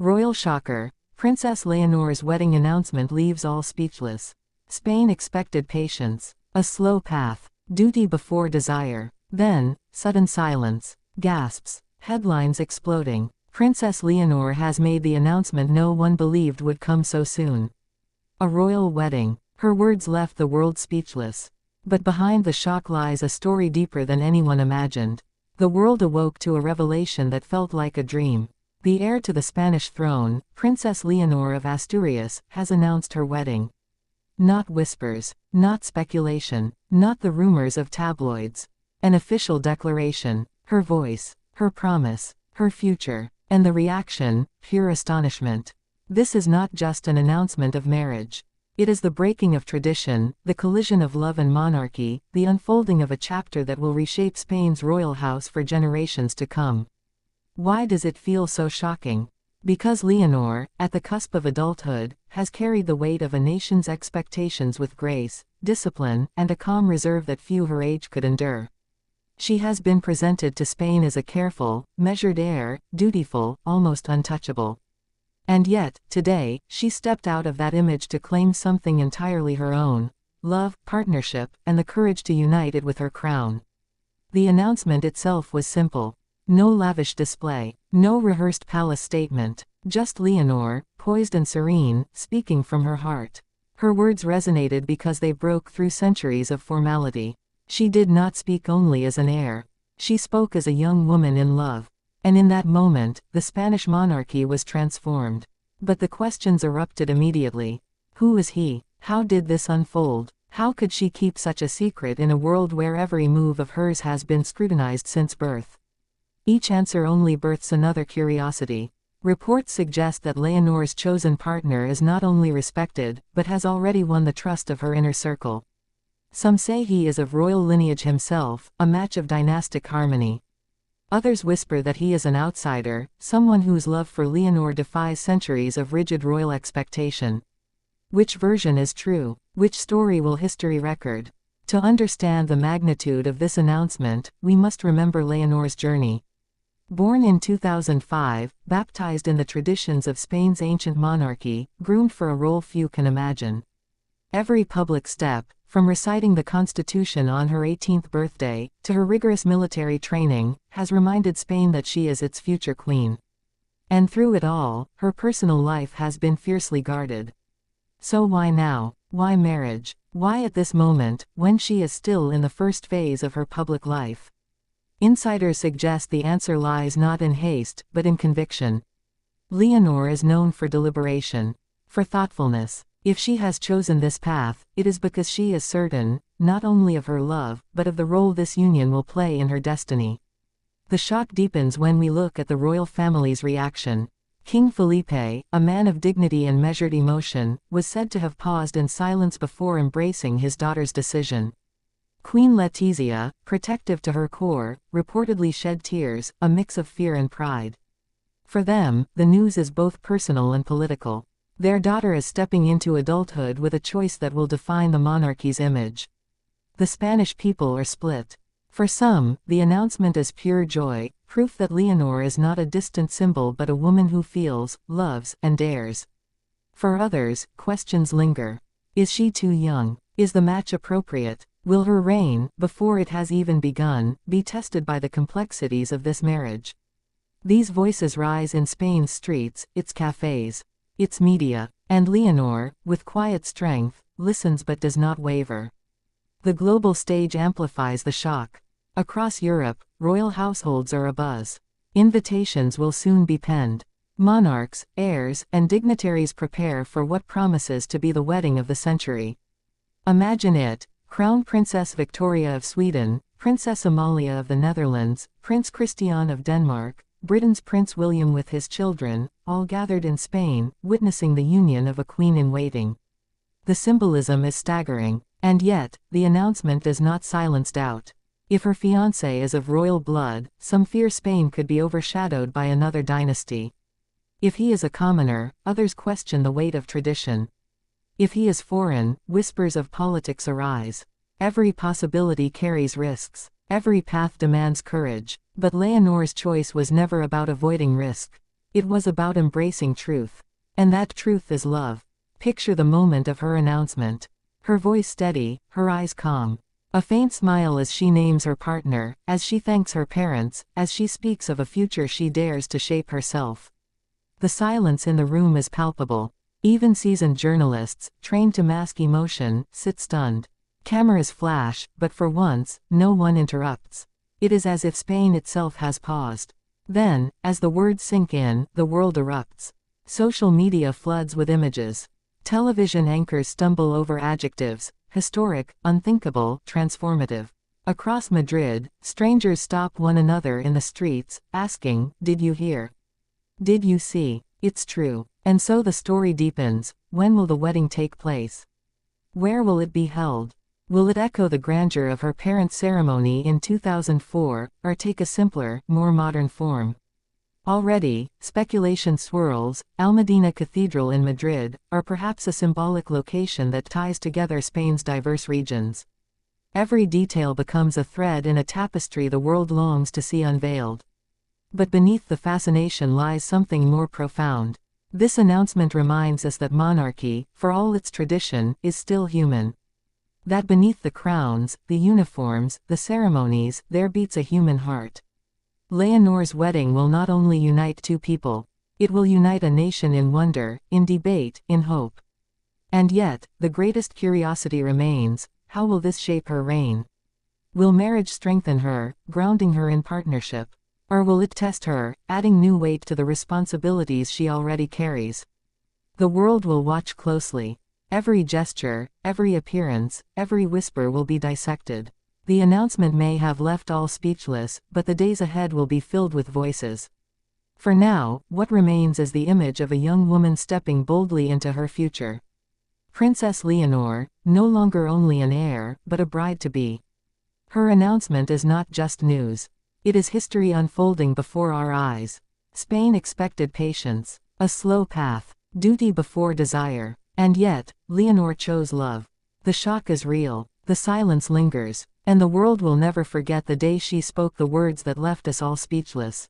Royal shocker. Princess Leonor's wedding announcement leaves all speechless. Spain expected patience. A slow path. Duty before desire. Then, sudden silence. Gasps. Headlines exploding. Princess Leonor has made the announcement no one believed would come so soon. A royal wedding. Her words left the world speechless. But behind the shock lies a story deeper than anyone imagined. The world awoke to a revelation that felt like a dream. The heir to the Spanish throne, Princess Leonor of Asturias, has announced her wedding. Not whispers, not speculation, not the rumors of tabloids. An official declaration, her voice, her promise, her future, and the reaction, pure astonishment. This is not just an announcement of marriage. It is the breaking of tradition, the collision of love and monarchy, the unfolding of a chapter that will reshape Spain's royal house for generations to come. Why does it feel so shocking? Because Leonor, at the cusp of adulthood, has carried the weight of a nation's expectations with grace, discipline, and a calm reserve that few her age could endure. She has been presented to Spain as a careful, measured heir, dutiful, almost untouchable. And yet, today, she stepped out of that image to claim something entirely her own: love, partnership, and the courage to unite it with her crown. The announcement itself was simple. No lavish display, no rehearsed palace statement, just Leonor, poised and serene, speaking from her heart. Her words resonated because they broke through centuries of formality. She did not speak only as an heir. She spoke as a young woman in love. And in that moment, the Spanish monarchy was transformed. But the questions erupted immediately. Who is he? How did this unfold? How could she keep such a secret in a world where every move of hers has been scrutinized since birth? Each answer only births another curiosity. Reports suggest that Leonor's chosen partner is not only respected, but has already won the trust of her inner circle. Some say he is of royal lineage himself, a match of dynastic harmony. Others whisper that he is an outsider, someone whose love for Leonor defies centuries of rigid royal expectation. Which version is true? Which story will history record? To understand the magnitude of this announcement, we must remember Leonor's journey. Born in 2005, baptized in the traditions of Spain's ancient monarchy, groomed for a role few can imagine. Every public step, from reciting the Constitution on her 18th birthday, to her rigorous military training, has reminded Spain that she is its future queen. And through it all, her personal life has been fiercely guarded. So why now? Why marriage? Why at this moment, when she is still in the first phase of her public life? Insiders suggest the answer lies not in haste, but in conviction. Leonor is known for deliberation, for thoughtfulness. If she has chosen this path, it is because she is certain, not only of her love, but of the role this union will play in her destiny. The shock deepens when we look at the royal family's reaction. King Felipe, a man of dignity and measured emotion, was said to have paused in silence before embracing his daughter's decision. Queen Letizia, protective to her core, reportedly shed tears, a mix of fear and pride. For them, the news is both personal and political. Their daughter is stepping into adulthood with a choice that will define the monarchy's image. The Spanish people are split. For some, the announcement is pure joy, proof that Leonor is not a distant symbol but a woman who feels, loves, and dares. For others, questions linger. Is she too young? Is the match appropriate? Will her reign, before it has even begun, be tested by the complexities of this marriage? These voices rise in Spain's streets, its cafes, its media, and Leonor, with quiet strength, listens but does not waver. The global stage amplifies the shock. Across Europe, royal households are abuzz. Invitations will soon be penned. Monarchs, heirs, and dignitaries prepare for what promises to be the wedding of the century. Imagine it: Crown Princess Victoria of Sweden, Princess Amalia of the Netherlands, Prince Christian of Denmark, Britain's Prince William with his children, all gathered in Spain, witnessing the union of a queen-in-waiting. The symbolism is staggering. And yet, the announcement does not silence doubt. If her fiancé is of royal blood, some fear Spain could be overshadowed by another dynasty. If he is a commoner, others question the weight of tradition. If he is foreign, whispers of politics arise. Every possibility carries risks. Every path demands courage. But Leonor's choice was never about avoiding risk. It was about embracing truth. And that truth is love. Picture the moment of her announcement. Her voice steady, her eyes calm. A faint smile as she names her partner, as she thanks her parents, as she speaks of a future she dares to shape herself. The silence in the room is palpable. Even seasoned journalists, trained to mask emotion, sit stunned. Cameras flash, but for once, no one interrupts. It is as if Spain itself has paused. Then, as the words sink in, the world erupts. Social media floods with images. Television anchors stumble over adjectives: historic, unthinkable, transformative. Across Madrid, strangers stop one another in the streets, asking, "Did you hear? Did you see? It's true." And so the story deepens. When will the wedding take place? Where will it be held? Will it echo the grandeur of her parents' ceremony in 2004, or take a simpler, more modern form? Already, speculation swirls. Almudena Cathedral in Madrid, or perhaps a symbolic location that ties together Spain's diverse regions. Every detail becomes a thread in a tapestry the world longs to see unveiled. But beneath the fascination lies something more profound. This announcement reminds us that monarchy, for all its tradition, is still human. That beneath the crowns, the uniforms, the ceremonies, there beats a human heart. Leonor's wedding will not only unite two people, it will unite a nation in wonder, in debate, in hope. And yet, the greatest curiosity remains: how will this shape her reign? Will marriage strengthen her, grounding her in partnership? Or will it test her, adding new weight to the responsibilities she already carries? The world will watch closely. Every gesture, every appearance, every whisper will be dissected. The announcement may have left all speechless, but the days ahead will be filled with voices. For now, what remains is the image of a young woman stepping boldly into her future. Princess Leonor, no longer only an heir, but a bride-to-be. Her announcement is not just news. It is history unfolding before our eyes. Spain expected patience, a slow path, duty before desire. And yet, Leonor chose love. The shock is real, the silence lingers, and the world will never forget the day she spoke the words that left us all speechless.